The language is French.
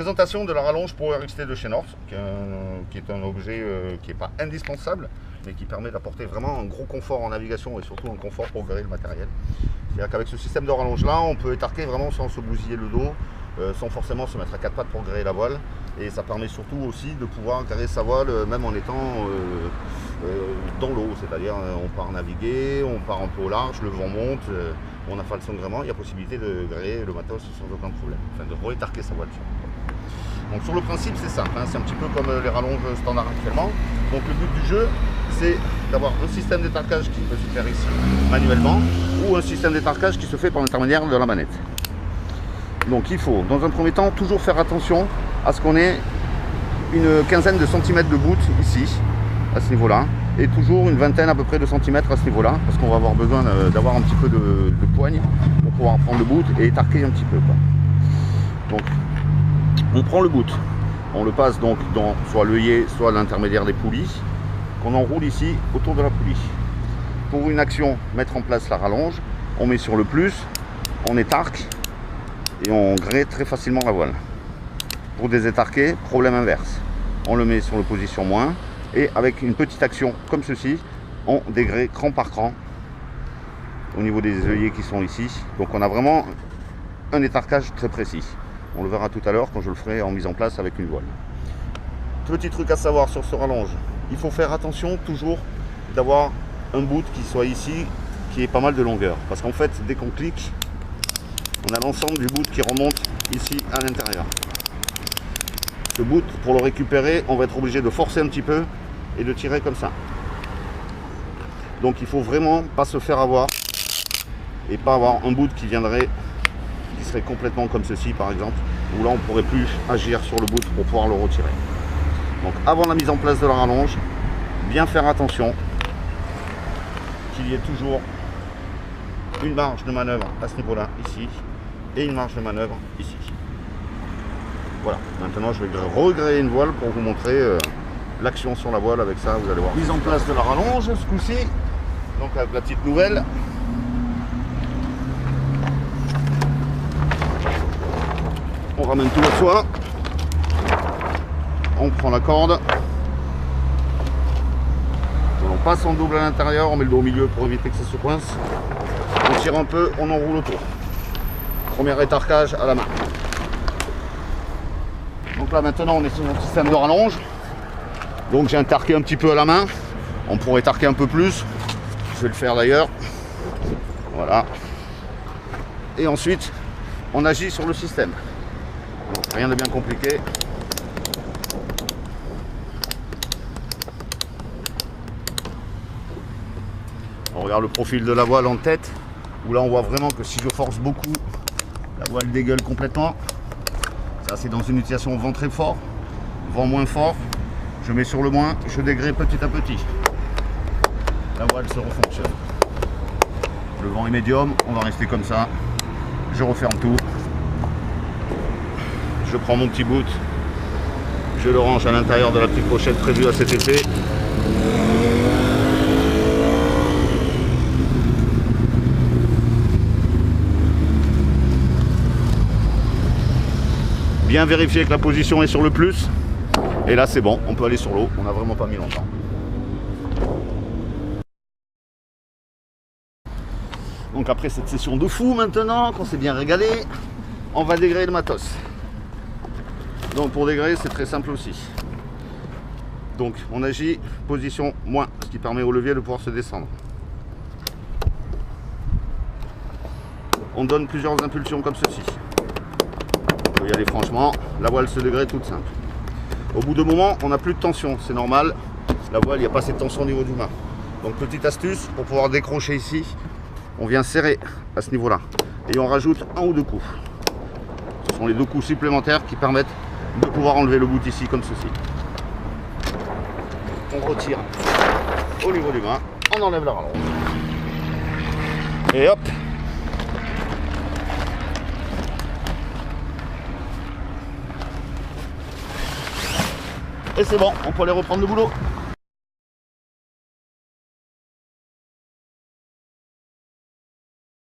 Présentation de la rallonge Power XT de chez North, qui est un objet qui n'est pas indispensable, mais qui permet d'apporter vraiment un gros confort en navigation et surtout un confort pour gérer le matériel. C'est-à-dire qu'avec ce système de rallonge là, on peut étarquer vraiment sans se bousiller le dos, sans forcément se mettre à quatre pattes pour gréer la voile. Et ça permet surtout aussi de pouvoir gréer sa voile même en étant dans l'eau, c'est-à-dire on part naviguer, on part un peu au large, le vent monte, on a fait le gréement, il y a possibilité de gréer le matos sans aucun problème, enfin de réétarquer sa voile. Donc sur le principe c'est simple, hein, c'est un petit peu comme les rallonges standards actuellement. Donc le but du jeu c'est d'avoir un système d'étarquage qui peut se faire ici manuellement ou un système d'étarquage qui se fait par l'intermédiaire de la manette. Donc il faut dans un premier temps toujours faire attention à ce qu'on ait une quinzaine de centimètres de bout ici, à ce niveau-là, et toujours une vingtaine à peu près de centimètres à ce niveau-là, parce qu'on va avoir besoin d'avoir un petit peu de poigne pour pouvoir prendre le bout et étarquer un petit peu, quoi. Donc on prend le bout, on le passe donc dans soit l'œillet, soit l'intermédiaire des poulies, qu'on enroule ici autour de la poulie. Pour une action, mettre en place la rallonge, on met sur le plus, on étarque et on grée très facilement la voile. Pour désétarquer, problème inverse. On le met sur la position moins et avec une petite action comme ceci, on dégrée cran par cran au niveau des œillets qui sont ici. Donc on a vraiment un étarquage très précis. On le verra tout à l'heure quand je le ferai en mise en place avec une voile. Petit truc à savoir sur ce rallonge, il faut faire attention toujours d'avoir un bout qui soit ici, qui ait pas mal de longueur. Parce qu'en fait, dès qu'on clique, on a l'ensemble du bout qui remonte ici à l'intérieur. Ce bout, pour le récupérer, on va être obligé de forcer un petit peu et de tirer comme ça. Donc il faut vraiment pas se faire avoir et pas avoir un bout qui viendrait, qui serait complètement comme ceci par exemple, où là on pourrait plus agir sur le bout pour pouvoir le retirer. Donc avant la mise en place de la rallonge, bien faire attention qu'il y ait toujours une marge de manœuvre à ce niveau-là, ici, et une marge de manœuvre ici. Voilà, maintenant je vais regréer une voile pour vous montrer l'action sur la voile avec ça, vous allez voir. Mise en place de la rallonge ce coup-ci, donc avec la petite nouvelle. On ramène tout le soin, on prend la corde, on passe en double à l'intérieur, on met le dos au milieu pour éviter que ça se coince, on tire un peu, on enroule autour. Premier étarquage à la main. Donc là maintenant on est sur notre système de rallonge. Donc j'ai étarqué un petit peu à la main. On pourrait étarquer un peu plus. Je vais le faire d'ailleurs. Voilà. Et ensuite on agit sur le système. Donc, rien de bien compliqué. On regarde le profil de la voile en tête. Où là on voit vraiment que si je force beaucoup, la voile dégueule complètement. Ça c'est dans une utilisation vent très fort, vent moins fort, je mets sur le moins, je dégrée petit à petit. La voile se refonctionne. Le vent est médium, on va rester comme ça. Je referme tout. Je prends mon petit bout, je le range à l'intérieur de la petite pochette prévue à cet effet. Bien vérifier que la position est sur le plus. Et là c'est bon, on peut aller sur l'eau. On n'a vraiment pas mis longtemps. Donc après cette session de fou maintenant, qu'on s'est bien régalé, on va dégréer le matos. Donc pour dégréer c'est très simple aussi. Donc on agit position moins, ce qui permet au levier de pouvoir se descendre. On donne plusieurs impulsions comme ceci. Il faut y aller franchement, la voile se dégrée toute simple. Au bout de moment, on n'a plus de tension, c'est normal. La voile, il n'y a pas assez de tension au niveau du mât. Donc petite astuce, pour pouvoir décrocher ici, on vient serrer à ce niveau-là. Et on rajoute un ou deux coups. Ce sont les deux coups supplémentaires qui permettent de pouvoir enlever le bout ici comme ceci. On retire au niveau du mât, on enlève la rallonge. Et hop! Et c'est bon, on peut aller reprendre le boulot.